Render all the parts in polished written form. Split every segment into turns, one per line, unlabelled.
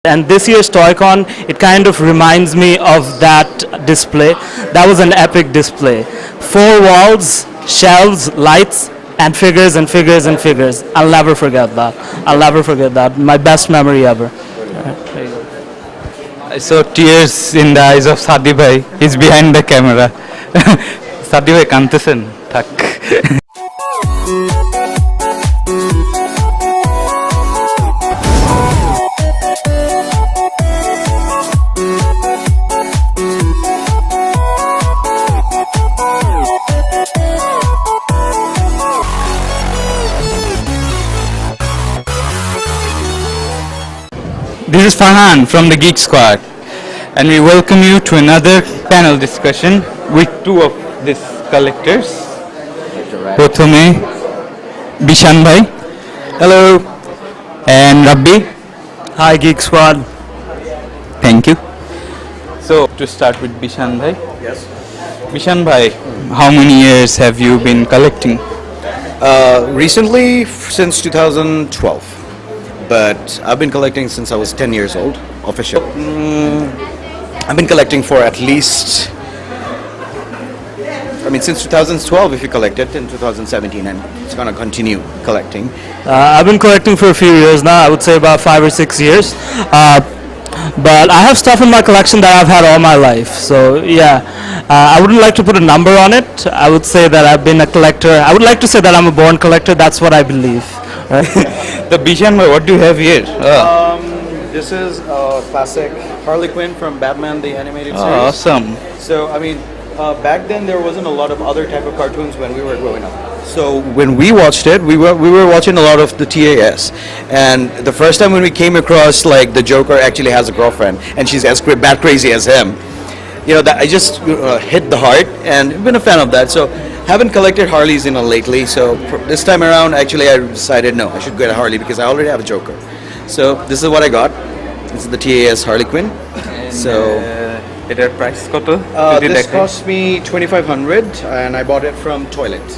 And this year's ToyCon, it kind of reminds me of that display. That was an epic display. Four walls, shelves, lights, and figures and figures and figures. I'll never forget that. I'll never forget that. My best memory ever. There you go.
I saw tears in the eyes of Sadi bhai. He's behind the camera. Sadi bhai কাঁদতেছেন থাক This is Farhan from the Geek Squad, and we welcome you to another panel discussion with two of these collectors. প্রথমে Bishan bhai, hello, and Rabbi.
Hi, Geek Squad.
Thank you. So to start with Bishan bhai.
Yes.
Bishan bhai, how many years have you been collecting?
Recently, since 2012. But I've been collecting since I was 10 years old, official. I've been collecting for at least, since 2012 if you collect it, in 2017, and it's going to continue collecting.
I've been collecting for a few years now. I would say about 5 or 6 years. But I have stuff in my collection that I've had all my life. So yeah, I wouldn't like to put a number on it. I would say that I've been a collector. I would like to say that I'm a born collector. That's what I believe. Right?
The Bishan bhai, what do you have here?
This is a classic Harley Quinn from Batman the Animated Series.
Awesome.
So, back then there wasn't a lot of other type of cartoons when we were growing up. So when we watched it, we were watching a lot of the TAS, and the first time when we came across like the Joker actually has a girlfriend and she's as bat crazy as him, that I just hit the heart, and I've been a fan of that. So haven't collected Harleys lately. So this time around, actually, I decided no, I should get a Harley because I already have a Joker. So this is what I got. This is the TAS Harley Quinn. So.
এটার price কত?
This cost me 2,500 and I bought it from Toilet.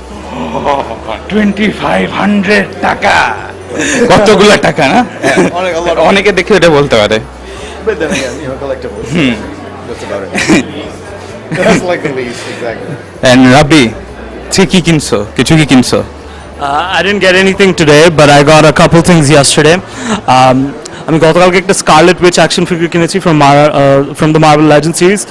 2,500 টাকা কতগুলো টাকা না? অনেকে দেখে এটা বলতে পারে।
But then again, collectibles. That's about it. That's like the least, exactly.
And Rabbi, কি কিনছো? কিছু কি কিনছো?
I didn't get anything today, but I got a couple things yesterday. আমি গতকালকে একটা Scarlet Witch action figure কিনেছি from the Marvel Legends series.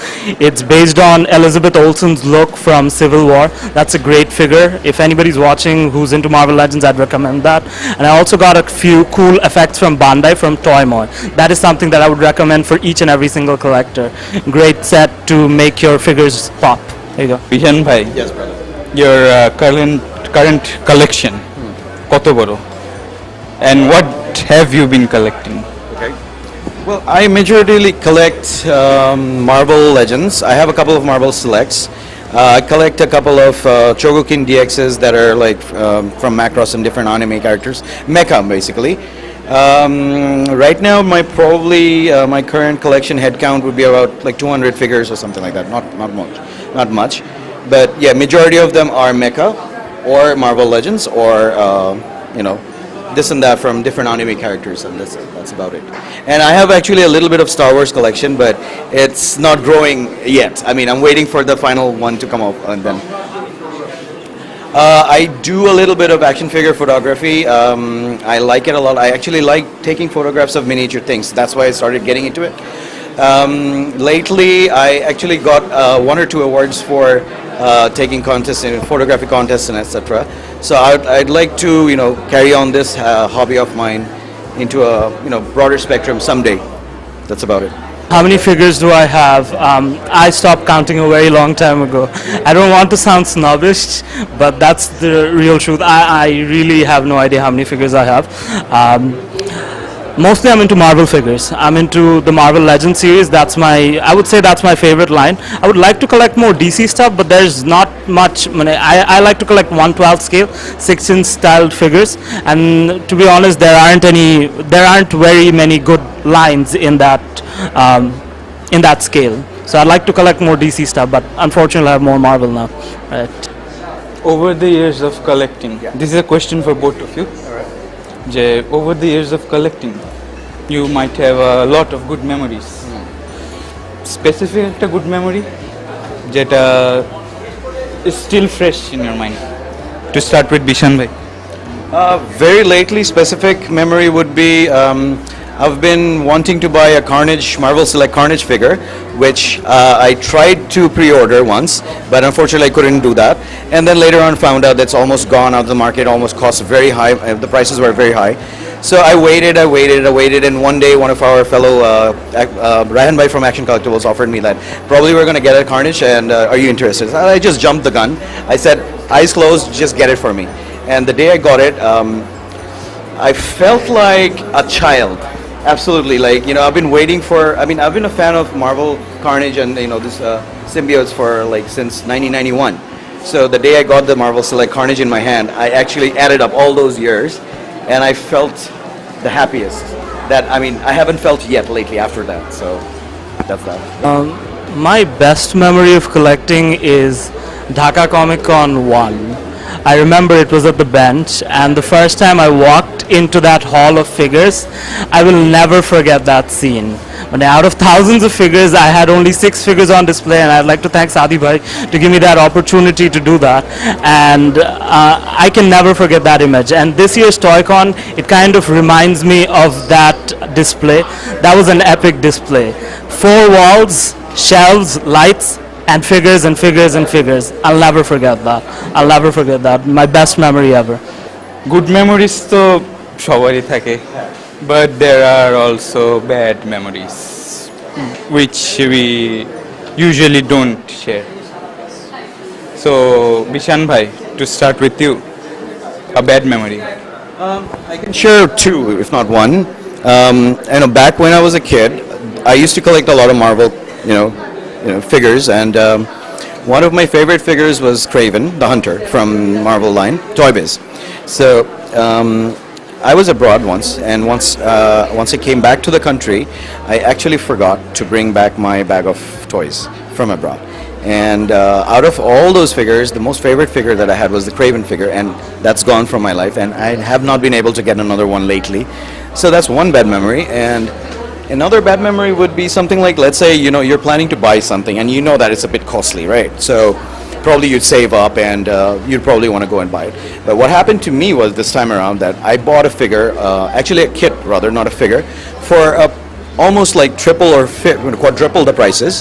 It's based on Elizabeth Olsen's look from Civil War. That's a great figure. If anybody's watching who's into Marvel Legends, I'd recommend that. And I also got a few cool effects from Bandai from Toymoy. That is something that I would recommend for each and every single collector. Great set to make your figures pop. There you go.
Bishan bhai,
Yes, brother.
your current collection কত বড়? And what have you been collecting?
Okay. Well, I majorly collect Marvel Legends. I have a couple of Marvel Selects. I collect a couple of Chogokin DXs that are from Macross and different anime characters. Mecha, basically. Right now, my current collection head count would be about 200 figures or something like that. Not much. But yeah, majority of them are Mecha or Marvel Legends or this and that from different anime characters, and that's about it. And I have actually a little bit of Star Wars collection, but it's not growing yet. I'm waiting for the final one to come up, and then I do a little bit of action figure photography. I like it a lot. I actually like taking photographs of miniature things. That's why I started getting into it. Lately, I actually got 1 or 2 awards for taking contests in photography contests and etc. So I'd like to carry on this hobby of mine into a broader spectrum someday. That's about it.
How many figures do I have? I stopped counting a very long time ago. I don't want to sound snobbish, but that's the real truth. I really have no idea how many figures I have. Mostly I'm into Marvel figures. I'm into the Marvel Legends series. I would say that's my favorite line. I would like to collect more DC stuff, but there's not much. I like to collect 1/12 scale, 6-inch styled figures. And to be honest, there aren't very many good lines in that scale. So I'd like to collect more DC stuff, but unfortunately I have more Marvel now. Right.
Over the years of collecting, this is a question for both of you.
All right.
যে over the years of collecting, you might have a lot of good memories. Specific একটা good memory যেটা is still fresh in your mind. To start with Bishan bhai.
Very lately, specific memory would be I've been wanting to buy a Carnage, Marvel Select Carnage figure, which I tried to pre-order once, but unfortunately I couldn't do that. And then later on found out that's almost gone out of the market, almost cost very high, the prices were very high. So I waited, and one day one of our fellow Rahan Bhai from Action Collectibles offered me that probably we're going to get a Carnage, and are you interested? I just jumped the gun. I said, eyes closed, just get it for me. And the day I got it, I felt like a child. Absolutely, like, you know, I've been waiting for, I mean, I've been a fan of Marvel Carnage and, you know, this symbiotes for like since 1991. So the day I got the Marvel Select Carnage in my hand, I actually added up all those years, and I felt the happiest that, I mean, I haven't felt yet lately after that. So that's that.
My best memory of collecting is Dhaka Comic Con 1. I remember it was at the bench, and the first time I walked into that hall of figures, I will never forget that scene. But out of thousands of figures, I had only 6 figures on display, and I'd like to thank Sadi Bhai to give me that opportunity to do that. And I can never forget that image. And this year's ToyCon, it kind of reminds me of that display. That was an epic display. 4 walls, shelves, lights, and figures and figures and figures. I'll never forget that. I'll never forget that. My best memory ever.
Good memories তো সবারই থাকে, but there are also bad memories which we usually don't share. So Bishan bhai, to start with you, a bad memory.
I can share 2, if not 1. You know, back when I was a kid, I used to collect a lot of Marvel, you know, figures, and one of my favorite figures was Kraven, the Hunter from Marvel line, Toy Biz. So I was abroad once, and once I came back to the country, I actually forgot to bring back my bag of toys from abroad. And out of all those figures, the most favorite figure that I had was the Kraven figure, and that's gone from my life, and I have not been able to get another one lately. So that's one bad memory. And another bad memory would be something like, let's say, you know, you're planning to buy something and you know that it's a bit costly, right? So probably you'd save up and you'd probably want to go and buy it. But what happened to me was this time around that I bought a figure, actually a kit rather, not a figure, for almost like triple or quadruple the prices.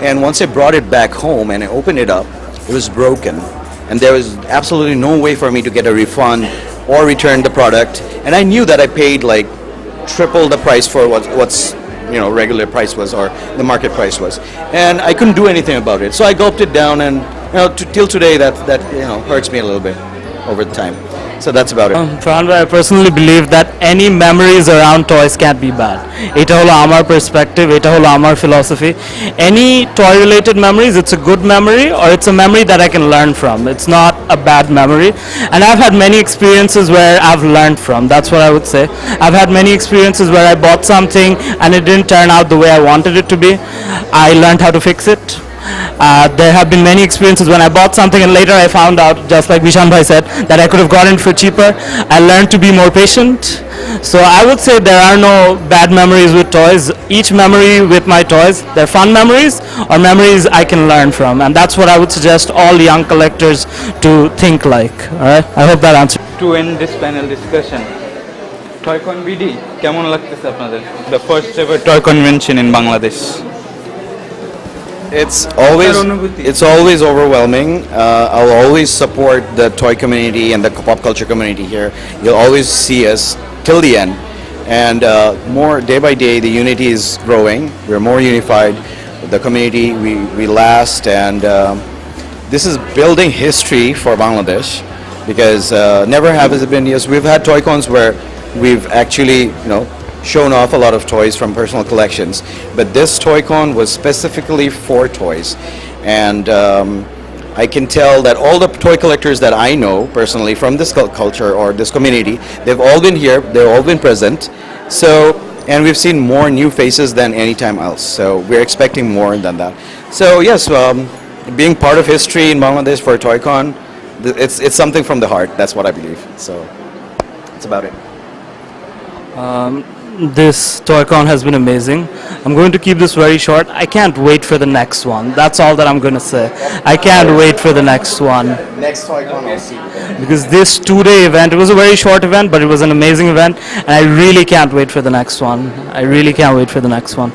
And once I brought it back home and I opened it up, it was broken. And there was absolutely no way for me to get a refund or return the product. And I knew that I paid like triple the price for what's you know regular price was or the market price was, and I couldn't do anything about it. So I gulped it down, and you know till today that you know hurts me a little bit over the time. So that's about it.
Farhan bhai, I personally believe that any memories around toys can't be bad. এটা হলো আমার perspective, এটা হলো আমার philosophy. Any toy related memories, it's a good memory or it's a memory that I can learn from. It's not a bad memory. And I've had many experiences where I've learned from. That's what I would say. I've had many experiences where I bought something and it didn't turn out the way I wanted it to be. I learned how to fix it. There have been many experiences when I bought something and later I found out, just like Bishan bhai said, that I could have gotten it for cheaper. I learned to be more patient. So I would say there are no bad memories with toys. Each memory with my toys, they're fun memories or memories I can learn from. And that's what I would suggest all young collectors to think like. Alright? I hope that answers.
To end this panel discussion, ToyCon BD, কেমন লাগতেছে আপনাদের? The first ever toy convention in Bangladesh.
It's always overwhelming. I'll always support the toy community and the pop culture community here. You'll always see us till the end, and more day by day the unity is growing. We're more unified. The community we last, and this is building history for Bangladesh because never has it been. Yes, we've had toy cons where we've actually shown off a lot of toys from personal collections, but this ToyCon was specifically for toys, and I can tell that all the toy collectors that I know personally from this culture or this community, they've all been here, they've all been present, so, and we've seen more new faces than any time else, so we're expecting more than that. So yes, being part of history in Bangladesh for ToyCon, it's something from the heart, that's what I believe, so that's about it.
this ToyCon has been amazing. I'm going to keep this very short. I can't wait for the next one. That's all that I'm going to say. I can't wait for the next one.
Next ToyCon, I'll see you there.
Because this 2-day event, it was a very short event, but it was an amazing event, and I really can't wait for the next one. I really can't wait for the next one.